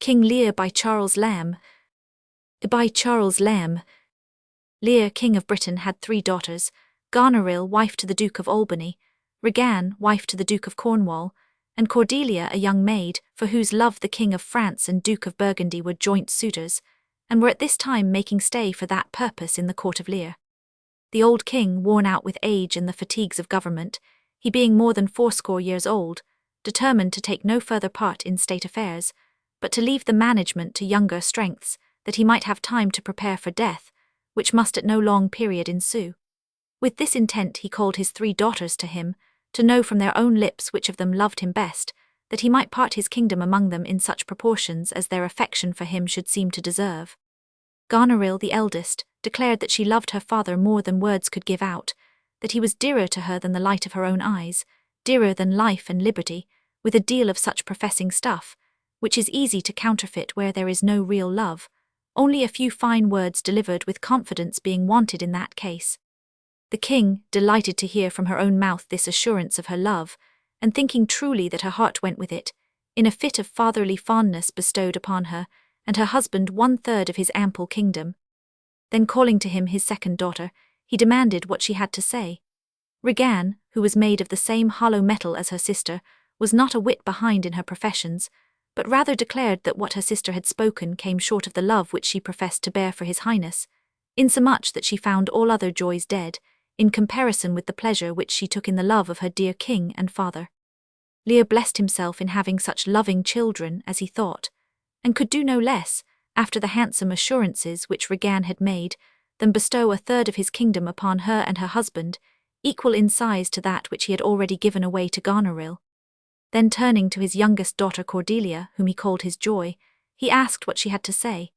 King Lear by Charles Lamb. By Charles Lamb. Lear, King of Britain, had 3 daughters: Goneril, wife to the Duke of Albany; Regan, wife to the Duke of Cornwall; and Cordelia, a young maid, for whose love the King of France and Duke of Burgundy were joint suitors, and were at this time making stay for that purpose in the court of Lear. The old king, worn out with age and the fatigues of government, he being more than 80 years old, determined to take no further part in state affairs, but to leave the management to younger strengths, that he might have time to prepare for death, which must at no long period ensue. With this intent he called his 3 daughters to him, to know from their own lips which of them loved him best, that he might part his kingdom among them in such proportions as their affection for him should seem to deserve. Goneril, the eldest, declared that she loved her father more than words could give out, that he was dearer to her than the light of her own eyes, dearer than life and liberty, with a deal of such professing stuff, which is easy to counterfeit where there is no real love, only a few fine words delivered with confidence being wanted in that case. The king, delighted to hear from her own mouth this assurance of her love, and thinking truly that her heart went with it, in a fit of fatherly fondness bestowed upon her and her husband 1/3 of his ample kingdom. Then calling to him his second daughter, he demanded what she had to say. Regan, who was made of the same hollow metal as her sister, was not a whit behind in her professions, but rather declared that what her sister had spoken came short of the love which she professed to bear for his highness, insomuch that she found all other joys dead, in comparison with the pleasure which she took in the love of her dear king and father. Lear blessed himself in having such loving children, as he thought, and could do no less, after the handsome assurances which Regan had made, than bestow 1/3 of his kingdom upon her and her husband, equal in size to that which he had already given away to Goneril. Then turning to his youngest daughter Cordelia, whom he called his joy, he asked what she had to say,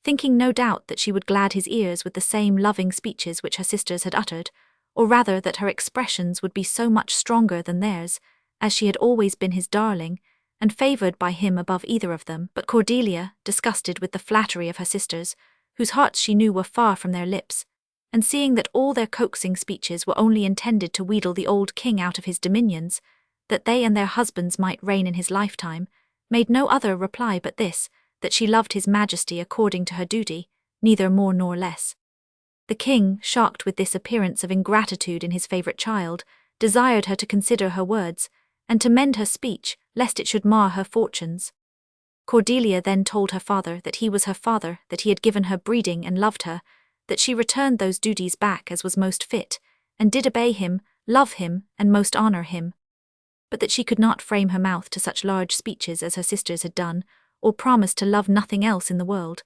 thinking no doubt that she would glad his ears with the same loving speeches which her sisters had uttered, or rather that her expressions would be so much stronger than theirs, as she had always been his darling, and favoured by him above either of them. But Cordelia, disgusted with the flattery of her sisters, whose hearts she knew were far from their lips, and seeing that all their coaxing speeches were only intended to wheedle the old king out of his dominions, that they and their husbands might reign in his lifetime, made no other reply but this, that she loved his majesty according to her duty, neither more nor less. The king, shocked with this appearance of ingratitude in his favourite child, desired her to consider her words, and to mend her speech, lest it should mar her fortunes. Cordelia then told her father that he was her father, that he had given her breeding and loved her, that she returned those duties back as was most fit, and did obey him, love him, and most honour him. But that she could not frame her mouth to such large speeches as her sisters had done, or promise to love nothing else in the world.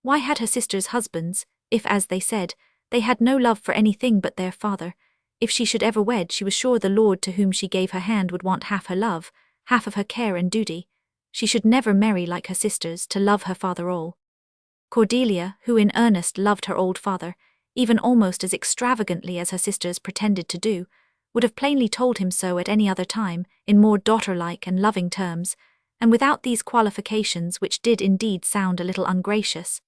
Why had her sisters husbands, if, as they said, they had no love for anything but their father? If she should ever wed, she was sure the lord to whom she gave her hand would want half her love, half of her care and duty. She should never marry like her sisters, to love her father all. Cordelia, who in earnest loved her old father, even almost as extravagantly as her sisters pretended to do, would have plainly told him so at any other time, in more daughter-like and loving terms, and without these qualifications which did indeed sound a little ungracious.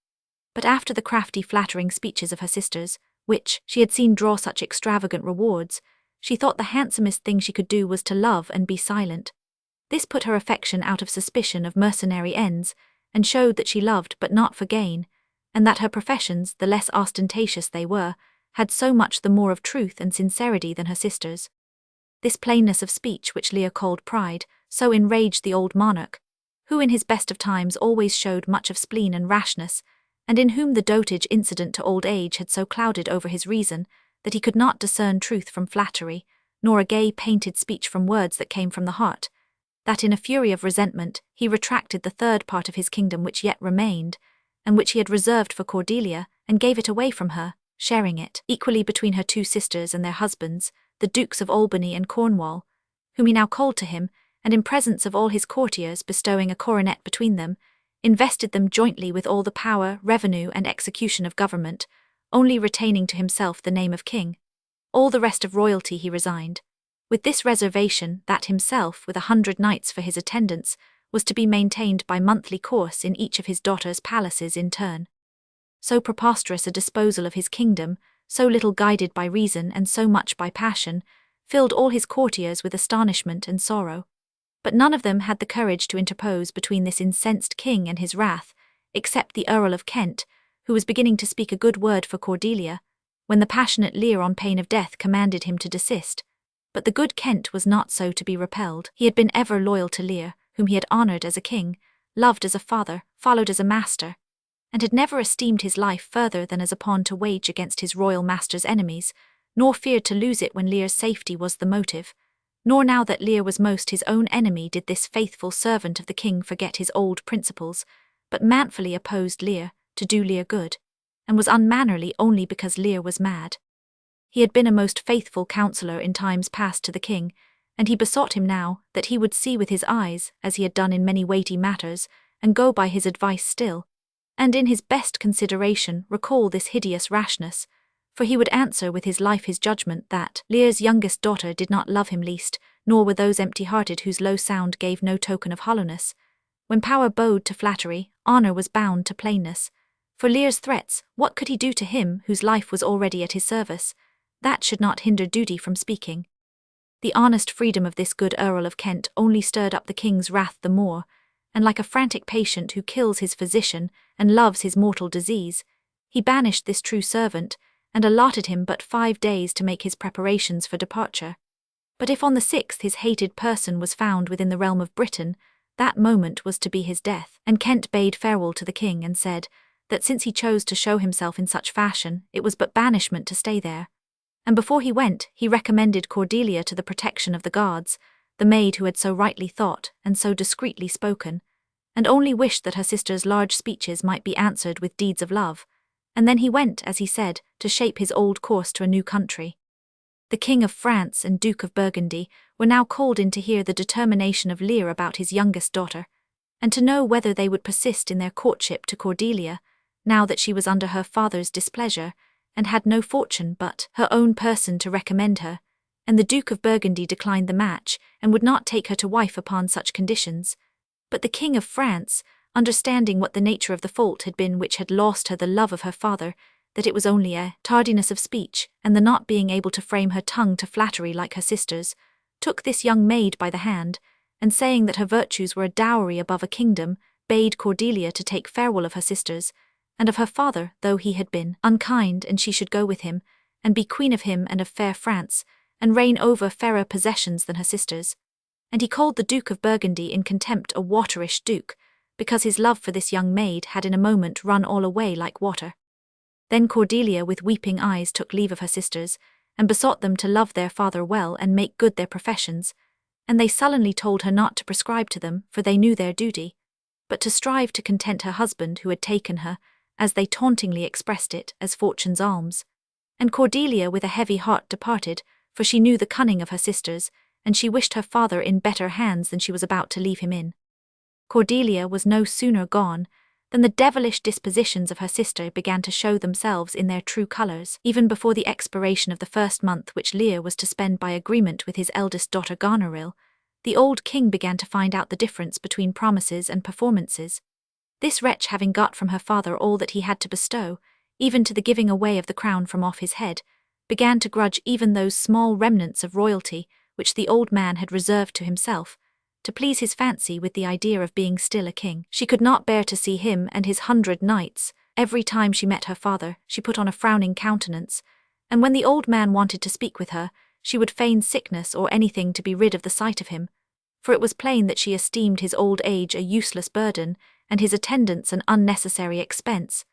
But after the crafty flattering speeches of her sisters, which she had seen draw such extravagant rewards, she thought the handsomest thing she could do was to love and be silent. This put her affection out of suspicion of mercenary ends, and showed that she loved but not for gain, and that her professions, the less ostentatious they were, had so much the more of truth and sincerity than her sisters. This plainness of speech, which Lear called pride, so enraged the old monarch, who in his best of times always showed much of spleen and rashness, and in whom the dotage incident to old age had so clouded over his reason, that he could not discern truth from flattery, nor a gay painted speech from words that came from the heart, that in a fury of resentment he retracted the 3rd part of his kingdom which yet remained, and which he had reserved for Cordelia, and gave it away from her, sharing it equally between her 2 sisters and their husbands, the Dukes of Albany and Cornwall, whom he now called to him, and in presence of all his courtiers bestowing a coronet between them, invested them jointly with all the power, revenue, and execution of government, only retaining to himself the name of king. All the rest of royalty he resigned, with this reservation that himself, with 100 knights for his attendants, was to be maintained by monthly course in each of his daughters' palaces in turn. So preposterous a disposal of his kingdom, so little guided by reason and so much by passion, filled all his courtiers with astonishment and sorrow. But none of them had the courage to interpose between this incensed king and his wrath, except the Earl of Kent, who was beginning to speak a good word for Cordelia, when the passionate Lear on pain of death commanded him to desist. But the good Kent was not so to be repelled. He had been ever loyal to Lear, whom he had honoured as a king, loved as a father, followed as a master, and had never esteemed his life further than as a pawn to wage against his royal master's enemies, nor feared to lose it when Lear's safety was the motive. Nor now that Lear was most his own enemy did this faithful servant of the king forget his old principles, but manfully opposed Lear, to do Lear good, and was unmannerly only because Lear was mad. He had been a most faithful counsellor in times past to the king, and he besought him now that he would see with his eyes, as he had done in many weighty matters, and go by his advice still, and in his best consideration recall this hideous rashness, for he would answer with his life his judgment that Lear's youngest daughter did not love him least, nor were those empty-hearted whose low sound gave no token of hollowness. When power bowed to flattery, honour was bound to plainness. For Lear's threats, what could he do to him whose life was already at his service? That should not hinder duty from speaking. The honest freedom of this good Earl of Kent only stirred up the king's wrath the more, and like a frantic patient who kills his physician and loves his mortal disease, he banished this true servant, and allotted him but 5 days to make his preparations for departure. But if on the 6th his hated person was found within the realm of Britain, that moment was to be his death, and Kent bade farewell to the king and said that since he chose to show himself in such fashion, it was but banishment to stay there. And before he went, he recommended Cordelia to the protection of the guards, the maid who had so rightly thought and so discreetly spoken, and only wished that her sister's large speeches might be answered with deeds of love. And then he went, as he said, to shape his old course to a new country. The King of France and Duke of Burgundy were now called in to hear the determination of Lear about his youngest daughter, and to know whether they would persist in their courtship to Cordelia, now that she was under her father's displeasure, and had no fortune but her own person to recommend her, and the Duke of Burgundy declined the match, and would not take her to wife upon such conditions. But the King of France, understanding what the nature of the fault had been which had lost her the love of her father, that it was only a tardiness of speech, and the not being able to frame her tongue to flattery like her sisters, took this young maid by the hand, and saying that her virtues were a dowry above a kingdom, bade Cordelia to take farewell of her sisters, and of her father, though he had been unkind, and she should go with him, and be queen of him and of fair France, and reign over fairer possessions than her sisters. And he called the Duke of Burgundy in contempt a waterish duke, because his love for this young maid had in a moment run all away like water. Then Cordelia with weeping eyes took leave of her sisters, and besought them to love their father well and make good their professions, and they sullenly told her not to prescribe to them, for they knew their duty, but to strive to content her husband who had taken her, as they tauntingly expressed it, as fortune's alms. And Cordelia with a heavy heart departed, for she knew the cunning of her sisters, and she wished her father in better hands than she was about to leave him in. Cordelia was no sooner gone than the devilish dispositions of her sister began to show themselves in their true colours, even before the expiration of the 1st month which Lear was to spend by agreement with his eldest daughter Goneril. The old king began to find out the difference between promises and performances. This wretch, having got from her father all that he had to bestow, even to the giving away of the crown from off his head, began to grudge even those small remnants of royalty which the old man had reserved to himself, to please his fancy with the idea of being still a king. She could not bear to see him and his 100 knights. Every time she met her father, she put on a frowning countenance, and when the old man wanted to speak with her, she would feign sickness or anything to be rid of the sight of him, for it was plain that she esteemed his old age a useless burden, and his attendance an unnecessary expense.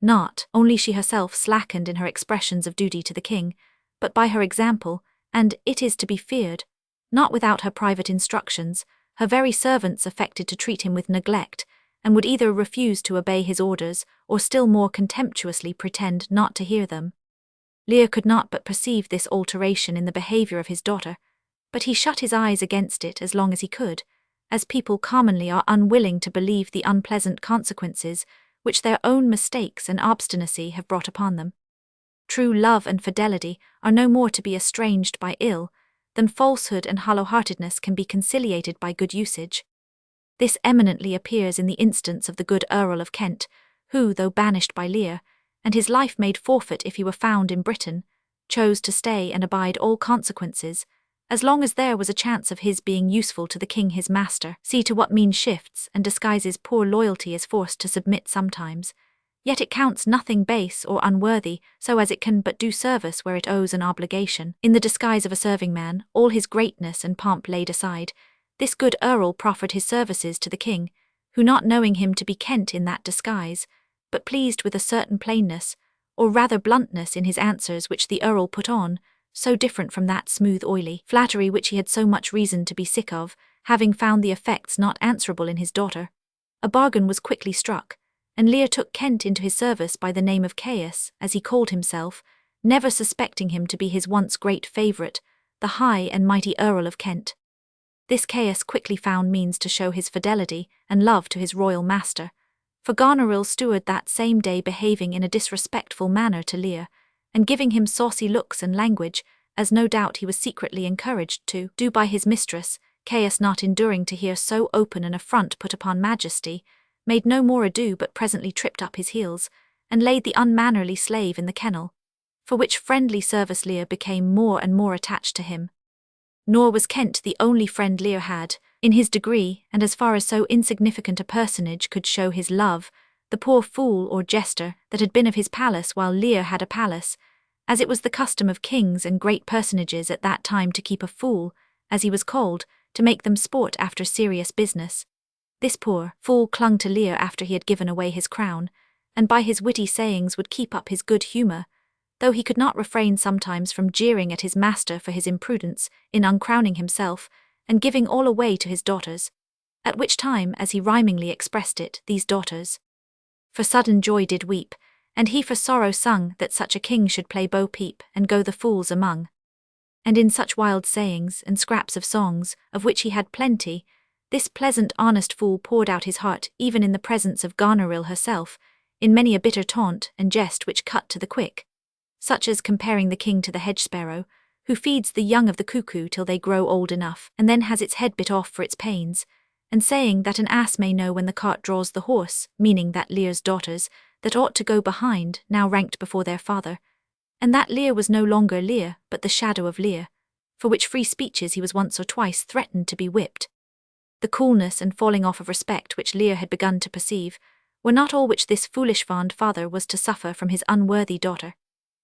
Not only she herself slackened in her expressions of duty to the king, but by her example, and, it is to be feared, not without her private instructions, her very servants affected to treat him with neglect, and would either refuse to obey his orders, or still more contemptuously pretend not to hear them. Lear could not but perceive this alteration in the behaviour of his daughter, but he shut his eyes against it as long as he could, as people commonly are unwilling to believe the unpleasant consequences which their own mistakes and obstinacy have brought upon them. True love and fidelity are no more to be estranged by ill, than falsehood and hollow-heartedness can be conciliated by good usage. This eminently appears in the instance of the good Earl of Kent, who, though banished by Lear, and his life made forfeit if he were found in Britain, chose to stay and abide all consequences, as long as there was a chance of his being useful to the king his master. See to what mean shifts and disguises poor loyalty is forced to submit sometimes. Yet it counts nothing base or unworthy, so as it can but do service where it owes an obligation. In the disguise of a serving man, all his greatness and pomp laid aside, this good earl proffered his services to the king, who not knowing him to be Kent in that disguise, but pleased with a certain plainness, or rather bluntness in his answers which the earl put on, so different from that smooth oily flattery which he had so much reason to be sick of, having found the effects not answerable in his daughter, a bargain was quickly struck, and Lear took Kent into his service by the name of Caius, as he called himself, never suspecting him to be his once great favourite, the high and mighty Earl of Kent. This Caius quickly found means to show his fidelity and love to his royal master, for Goneril steward that same day behaving in a disrespectful manner to Lear, and giving him saucy looks and language, as no doubt he was secretly encouraged to do by his mistress. Caius, not enduring to hear so open an affront put upon majesty, made no more ado but presently tripped up his heels, and laid the unmannerly slave in the kennel, for which friendly service Lear became more and more attached to him. Nor was Kent the only friend Lear had, in his degree, and as far as so insignificant a personage could show his love, the poor fool or jester that had been of his palace while Lear had a palace, as it was the custom of kings and great personages at that time to keep a fool, as he was called, to make them sport after serious business. This poor fool clung to Lear after he had given away his crown, and by his witty sayings would keep up his good humour, though he could not refrain sometimes from jeering at his master for his imprudence in uncrowning himself, and giving all away to his daughters, at which time, as he rhymingly expressed it, these daughters for sudden joy did weep, and he for sorrow sung that such a king should play bo-peep and go the fools among. And in such wild sayings and scraps of songs, of which he had plenty, this pleasant honest fool poured out his heart even in the presence of Goneril herself, in many a bitter taunt and jest which cut to the quick, such as comparing the king to the hedge-sparrow, who feeds the young of the cuckoo till they grow old enough, and then has its head bit off for its pains, and saying that an ass may know when the cart draws the horse, meaning that Lear's daughters, that ought to go behind, now ranked before their father, and that Lear was no longer Lear, but the shadow of Lear, for which free speeches he was once or twice threatened to be whipped. The coolness and falling off of respect which Lear had begun to perceive were not all which this foolish fond father was to suffer from his unworthy daughter.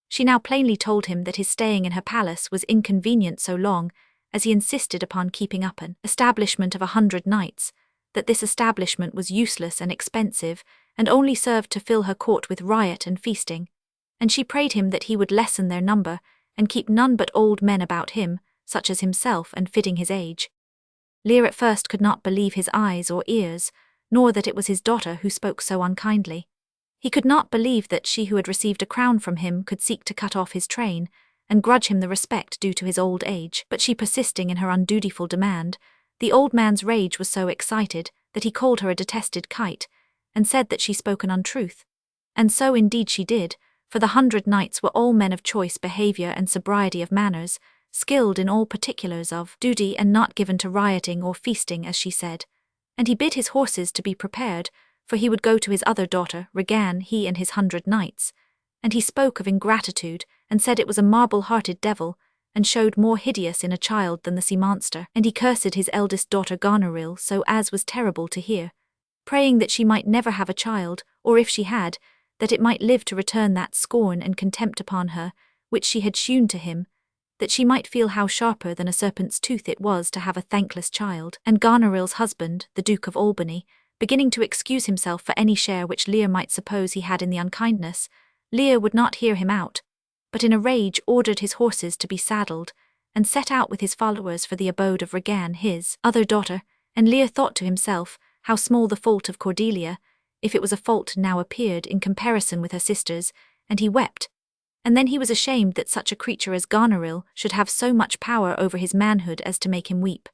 She now plainly told him that his staying in her palace was inconvenient so long as he insisted upon keeping up an establishment of 100 knights, that this establishment was useless and expensive, and only served to fill her court with riot and feasting, and she prayed him that he would lessen their number, and keep none but old men about him, such as himself and fitting his age. Lear at first could not believe his eyes or ears, nor that it was his daughter who spoke so unkindly. He could not believe that she who had received a crown from him could seek to cut off his train, and grudge him the respect due to his old age. But she persisting in her undutiful demand, the old man's rage was so excited that he called her a detested kite, and said that she spoke an untruth. And so indeed she did, for the 100 knights were all men of choice behaviour and sobriety of manners, skilled in all particulars of duty and not given to rioting or feasting, as she said. And he bid his horses to be prepared, for he would go to his other daughter, Regan, he and his 100 knights. And he spoke of ingratitude, and said it was a marble-hearted devil, and showed more hideous in a child than the sea monster. And he cursed his eldest daughter Goneril so as was terrible to hear, praying that she might never have a child, or if she had, that it might live to return that scorn and contempt upon her, which she had shewn to him, that she might feel how sharper than a serpent's tooth it was to have a thankless child. And Goneril's husband, the Duke of Albany, beginning to excuse himself for any share which Lear might suppose he had in the unkindness, Lear would not hear him out, but in a rage ordered his horses to be saddled, and set out with his followers for the abode of Regan, his other daughter. And Lear thought to himself, how small the fault of Cordelia, if it was a fault, now appeared in comparison with her sisters, and he wept. And then he was ashamed that such a creature as Goneril should have so much power over his manhood as to make him weep.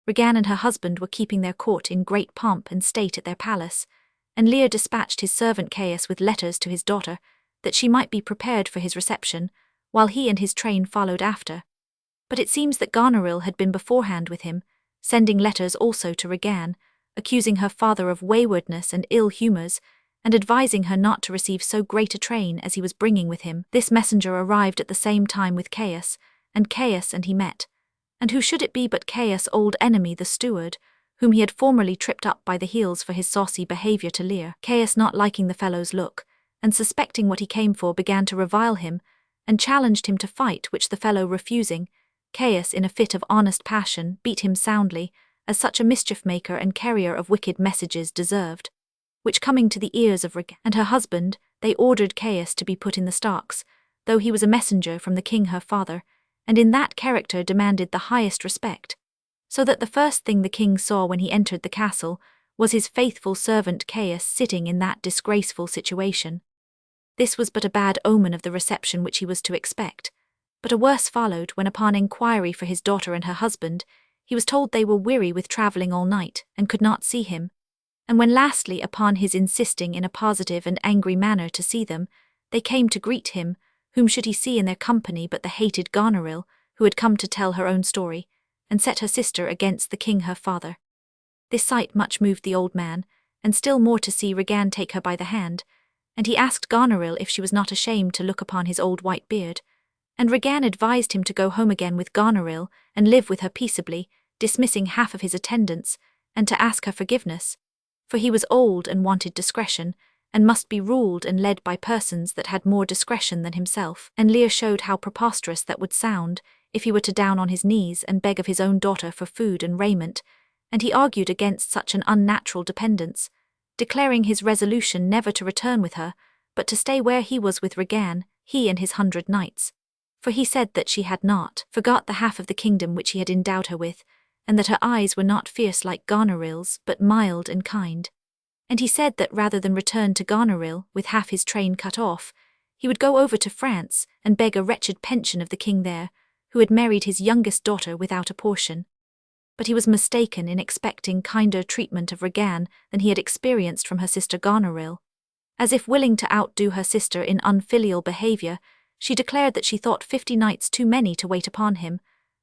Regan and her husband were keeping their court in great pomp and state at their palace, and Lear dispatched his servant Caius with letters to his daughter, that she might be prepared for his reception, while he and his train followed after. But it seems that Goneril had been beforehand with him, sending letters also to Regan, accusing her father of waywardness and ill humours, and advising her not to receive so great a train as he was bringing with him. This messenger arrived at the same time with Caius and he met, And who should it be but Caius' old enemy the steward, whom he had formerly tripped up by the heels for his saucy behaviour to Lear. Caius, not liking the fellow's look, and suspecting what he came for, began to revile him, and challenged him to fight, which the fellow refusing, Caius, in a fit of honest passion, beat him soundly, as such a mischief-maker and carrier of wicked messages deserved. Which coming to the ears of Regan and her husband, they ordered Caius to be put in the stocks, though he was a messenger from the king her father, and in that character demanded the highest respect. So that the first thing the king saw when he entered the castle was his faithful servant Caius sitting in that disgraceful situation. This was but a bad omen of the reception which he was to expect, but a worse followed when, upon inquiry for his daughter and her husband, he was told they were weary with travelling all night and could not see him, and when lastly, upon his insisting in a positive and angry manner to see them, they came to greet him, whom should he see in their company but the hated Goneril, who had come to tell her own story, and set her sister against the king her father. This sight much moved the old man, and still more to see Regan take her by the hand, and he asked Goneril if she was not ashamed to look upon his old white beard, and Regan advised him to go home again with Goneril and live with her peaceably, dismissing half of his attendants, and to ask her forgiveness, for he was old and wanted discretion, and must be ruled and led by persons that had more discretion than himself. And Lear showed how preposterous that would sound if he were to down on his knees and beg of his own daughter for food and raiment, and he argued against such an unnatural dependence, declaring his resolution never to return with her, but to stay where he was with Regan, he and his 100 knights. For he said that she had not forgot the half of the kingdom which he had endowed her with, and that her eyes were not fierce like Goneril's, but mild and kind. And he said that rather than return to Goneril with half his train cut off, he would go over to France and beg a wretched pension of the king there, who had married his youngest daughter without a portion. But he was mistaken in expecting kinder treatment of Regan than he had experienced from her sister Goneril. As if willing to outdo her sister in unfilial behaviour, she declared that she thought 50 knights too many to wait upon him,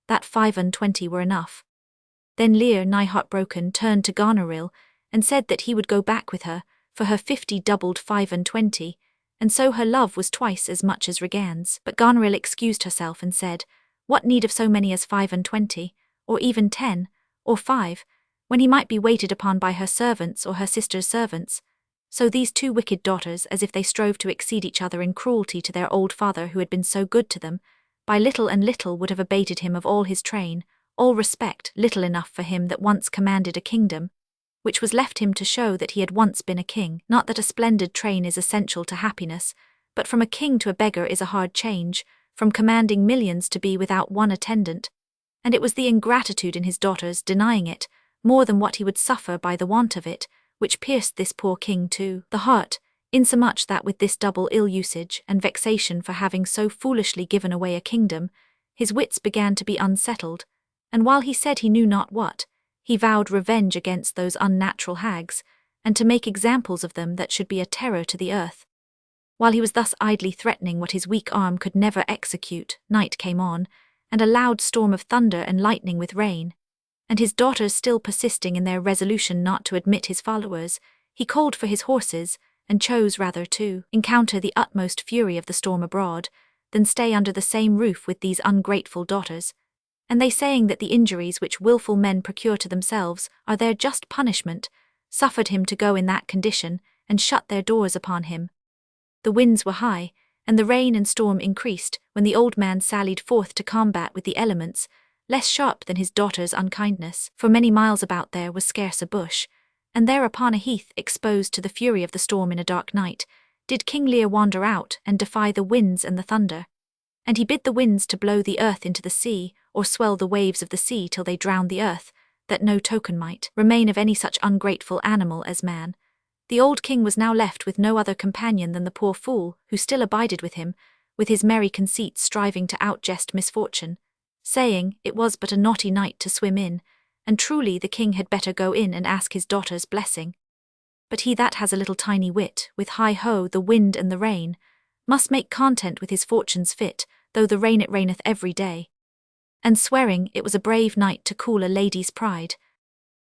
that 25 were enough. Then Lear, nigh heartbroken, turned to Goneril, and said that he would go back with her, for her 50 doubled 25, and so her love was twice as much as Regan's. But Goneril excused herself and said, what need of so many as 25, or even 10, or 5, when he might be waited upon by her servants or her sister's servants? So these 2 wicked daughters, as if they strove to exceed each other in cruelty to their old father who had been so good to them, by little and little would have abated him of all his train, all respect, little enough for him that once commanded a kingdom, which was left him to show that he had once been a king. Not that a splendid train is essential to happiness, but from a king to a beggar is a hard change, from commanding millions to be without one attendant, and it was the ingratitude in his daughters denying it, more than what he would suffer by the want of it, which pierced this poor king to the heart, insomuch that with this double ill-usage and vexation for having so foolishly given away a kingdom, his wits began to be unsettled, and while he said he knew not what, he vowed revenge against those unnatural hags, and to make examples of them that should be a terror to the earth. While he was thus idly threatening what his weak arm could never execute, night came on, and a loud storm of thunder and lightning with rain, and his daughters still persisting in their resolution not to admit his followers, he called for his horses, and chose rather to encounter the utmost fury of the storm abroad, than stay under the same roof with these ungrateful daughters. And they saying that the injuries which wilful men procure to themselves are their just punishment, suffered him to go in that condition, and shut their doors upon him. The winds were high, and the rain and storm increased, when the old man sallied forth to combat with the elements, less sharp than his daughter's unkindness, for many miles about there was scarce a bush, and there upon a heath exposed to the fury of the storm in a dark night, did King Lear wander out and defy the winds and the thunder. And he bid the winds to blow the earth into the sea, or swell the waves of the sea till they drowned the earth, that no token might remain of any such ungrateful animal as man. The old king was now left with no other companion than the poor fool, who still abided with him, with his merry conceits striving to outjest misfortune, saying, it was but a naughty night to swim in, and truly the king had better go in and ask his daughter's blessing. But he that has a little tiny wit, with hi-ho the wind and the rain, must make content with his fortunes fit, though the rain it raineth every day. And swearing it was a brave night to cool a lady's pride.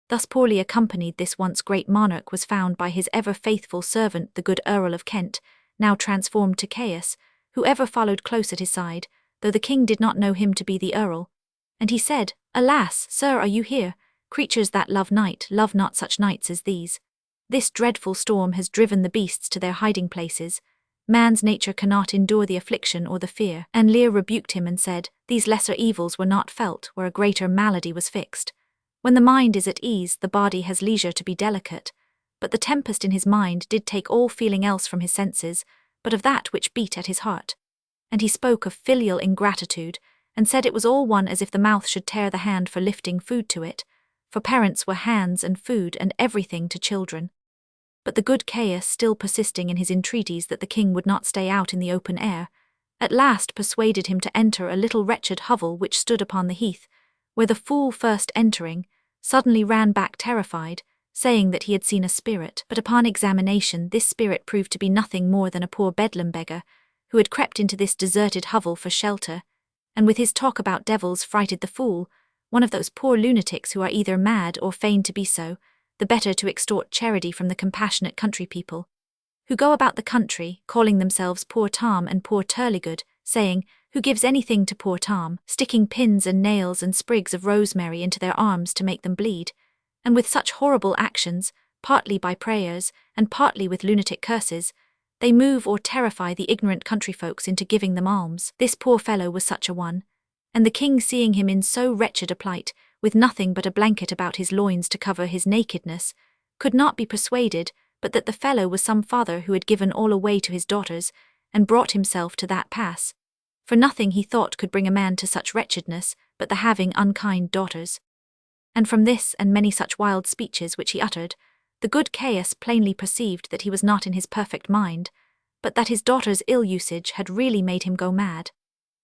Thus poorly accompanied this once great monarch was found by his ever faithful servant the good Earl of Kent, now transformed to Caius, who ever followed close at his side, though the king did not know him to be the Earl. And he said, Alas, sir, are you here? Creatures that love night love not such nights as these. This dreadful storm has driven the beasts to their hiding places. Man's nature cannot endure the affliction or the fear. And Lear rebuked him and said, These lesser evils were not felt where a greater malady was fixed. When the mind is at ease, the body has leisure to be delicate. But the tempest in his mind did take all feeling else from his senses, but of that which beat at his heart. And he spoke of filial ingratitude, and said it was all one as if the mouth should tear the hand for lifting food to it, for parents were hands and food and everything to children. But the good Caius, still persisting in his entreaties that the king would not stay out in the open air, at last persuaded him to enter a little wretched hovel which stood upon the heath, where the fool, first entering, suddenly ran back terrified, saying that he had seen a spirit. But upon examination this spirit proved to be nothing more than a poor bedlam beggar, who had crept into this deserted hovel for shelter, and with his talk about devils frighted the fool, one of those poor lunatics who are either mad or feign to be so, the better to extort charity from the compassionate country people, who go about the country, calling themselves Poor Tom and Poor Turlygood, saying, Who gives anything to poor Tom, sticking pins and nails and sprigs of rosemary into their arms to make them bleed, and with such horrible actions, partly by prayers, and partly with lunatic curses, they move or terrify the ignorant country folks into giving them alms. This poor fellow was such a one, and the king, seeing him in so wretched a plight, with nothing but a blanket about his loins to cover his nakedness, could not be persuaded but that the fellow was some father who had given all away to his daughters, and brought himself to that pass. For nothing, he thought, could bring a man to such wretchedness but the having unkind daughters. And from this and many such wild speeches which he uttered, the good Caius plainly perceived that he was not in his perfect mind, but that his daughter's ill usage had really made him go mad.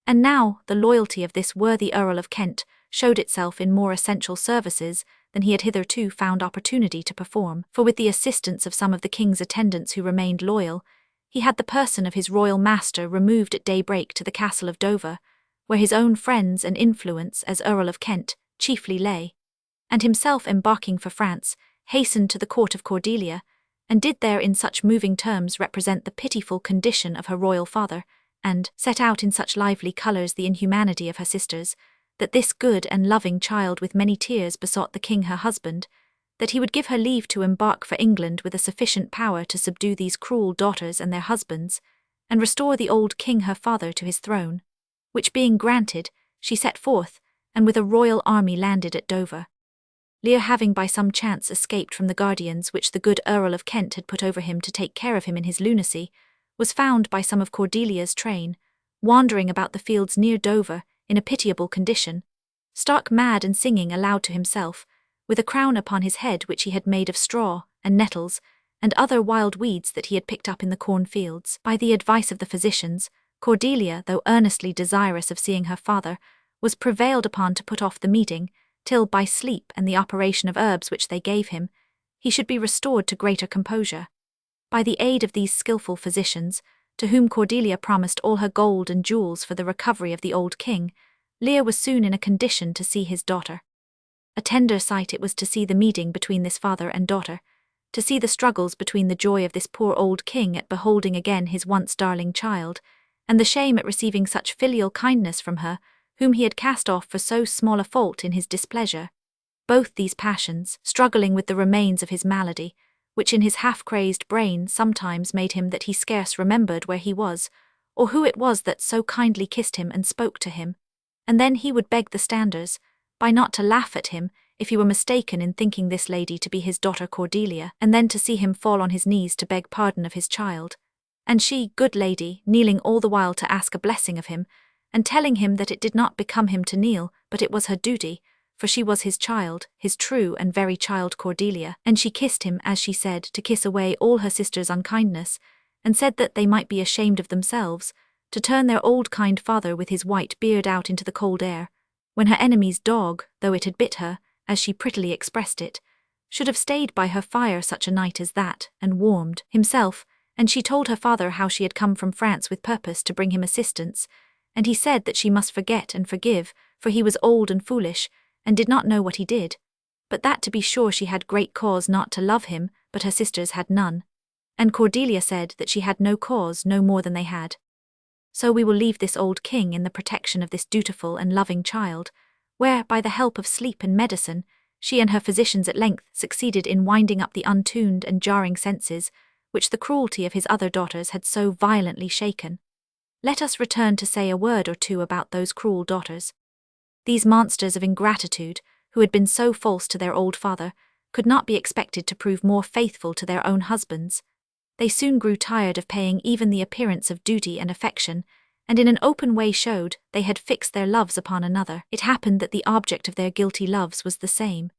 And now the loyalty of this worthy Earl of Kent showed itself in more essential services than he had hitherto found opportunity to perform, for with the assistance of some of the king's attendants who remained loyal, he had the person of his royal master removed at daybreak to the castle of Dover, where his own friends and influence as Earl of Kent chiefly lay, and himself embarking for France, hastened to the court of Cordelia, and did there in such moving terms represent the pitiful condition of her royal father, and set out in such lively colours the inhumanity of her sisters, that this good and loving child with many tears besought the king her husband, that he would give her leave to embark for England with a sufficient power to subdue these cruel daughters and their husbands, and restore the old king her father to his throne, which being granted, she set forth, and with a royal army landed at Dover. Lear, having by some chance escaped from the guardians which the good Earl of Kent had put over him to take care of him in his lunacy, was found by some of Cordelia's train, wandering about the fields near Dover, in a pitiable condition, stark mad and singing aloud to himself, with a crown upon his head which he had made of straw, and nettles, and other wild weeds that he had picked up in the cornfields. By the advice of the physicians, Cordelia, though earnestly desirous of seeing her father, was prevailed upon to put off the meeting, till by sleep and the operation of herbs which they gave him, he should be restored to greater composure. By the aid of these skilful physicians, to whom Cordelia promised all her gold and jewels for the recovery of the old king, Lear was soon in a condition to see his daughter. A tender sight it was to see the meeting between this father and daughter, to see the struggles between the joy of this poor old king at beholding again his once darling child, and the shame at receiving such filial kindness from her, whom he had cast off for so small a fault in his displeasure. Both these passions, struggling with the remains of his malady, which in his half-crazed brain sometimes made him that he scarce remembered where he was, or who it was that so kindly kissed him and spoke to him, and then he would beg the standers, by not to laugh at him, if he were mistaken in thinking this lady to be his daughter Cordelia, and then to see him fall on his knees to beg pardon of his child, and she, good lady, kneeling all the while to ask a blessing of him, and telling him that it did not become him to kneel, but it was her duty, for she was his child, his true and very child Cordelia, and she kissed him, as she said, to kiss away all her sister's unkindness, and said that they might be ashamed of themselves, to turn their old kind father with his white beard out into the cold air, when her enemy's dog, though it had bit her, as she prettily expressed it, should have stayed by her fire such a night as that, and warmed himself, and she told her father how she had come from France with purpose to bring him assistance, and he said that she must forget and forgive, for he was old and foolish, and did not know what he did, but that to be sure she had great cause not to love him, but her sisters had none. And Cordelia said that she had no cause no more than they had. So we will leave this old king in the protection of this dutiful and loving child, where, by the help of sleep and medicine, she and her physicians at length succeeded in winding up the untuned and jarring senses which the cruelty of his other daughters had so violently shaken. Let us return to say a word or two about those cruel daughters. These monsters of ingratitude, who had been so false to their old father, could not be expected to prove more faithful to their own husbands. They soon grew tired of paying even the appearance of duty and affection, and in an open way showed they had fixed their loves upon another. It happened that the object of their guilty loves was the same.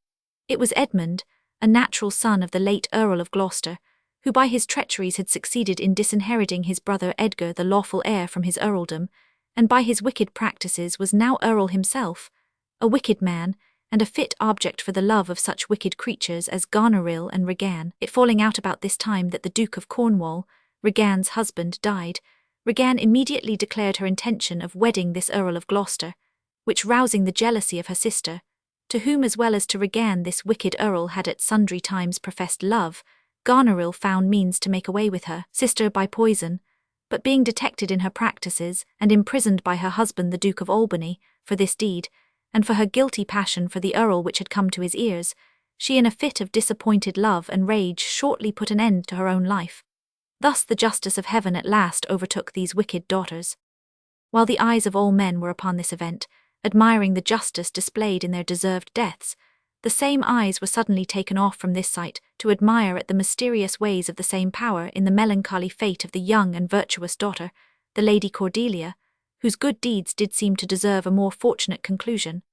It was Edmund, a natural son of the late Earl of Gloucester, who by his treacheries had succeeded in disinheriting his brother Edgar, the lawful heir, from his earldom, and by his wicked practices was now Earl himself, a wicked man, and a fit object for the love of such wicked creatures as Goneril and Regan. It falling out about this time that the Duke of Cornwall, Regan's husband, died, Regan immediately declared her intention of wedding this Earl of Gloucester, which rousing the jealousy of her sister, to whom as well as to Regan this wicked Earl had at sundry times professed love, Goneril found means to make away with her sister by poison, but being detected in her practices and imprisoned by her husband the Duke of Albany for this deed, and for her guilty passion for the Earl which had come to his ears, she in a fit of disappointed love and rage shortly put an end to her own life. Thus the justice of heaven at last overtook these wicked daughters. While the eyes of all men were upon this event, admiring the justice displayed in their deserved deaths, the same eyes were suddenly taken off from this sight to admire at the mysterious ways of the same power in the melancholy fate of the young and virtuous daughter, the Lady Cordelia, whose good deeds did seem to deserve a more fortunate conclusion.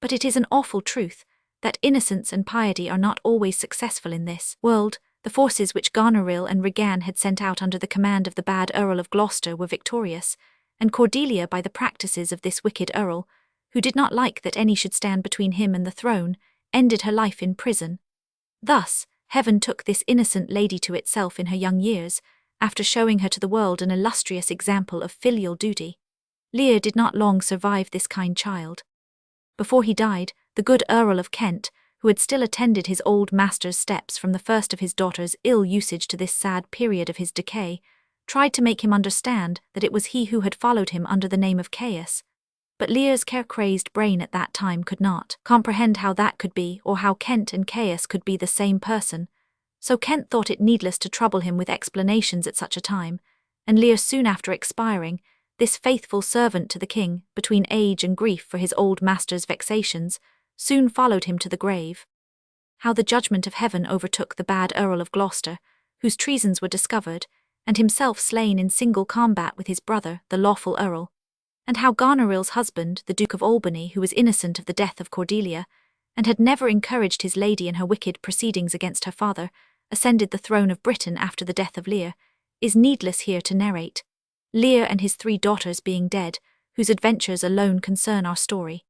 But it is an awful truth that innocence and piety are not always successful in this world. The forces which Goneril and Regan had sent out under the command of the bad Earl of Gloucester were victorious, and Cordelia, by the practices of this wicked Earl, who did not like that any should stand between him and the throne, ended her life in prison. Thus, heaven took this innocent lady to itself in her young years, after showing her to the world an illustrious example of filial duty. Lear did not long survive this kind child. Before he died, the good Earl of Kent, who had still attended his old master's steps from the first of his daughter's ill usage to this sad period of his decay, tried to make him understand that it was he who had followed him under the name of Caius. But Lear's care-crazed brain at that time could not comprehend how that could be, or how Kent and Caius could be the same person, so Kent thought it needless to trouble him with explanations at such a time, and Lear soon after expiring, this faithful servant to the king, between age and grief for his old master's vexations, soon followed him to the grave. How the judgment of heaven overtook the bad Earl of Gloucester, whose treasons were discovered, and himself slain in single combat with his brother, the lawful Earl, and how Goneril's husband, the Duke of Albany, who was innocent of the death of Cordelia, and had never encouraged his lady in her wicked proceedings against her father, ascended the throne of Britain after the death of Lear, is needless here to narrate, Lear and his 3 daughters being dead, whose adventures alone concern our story.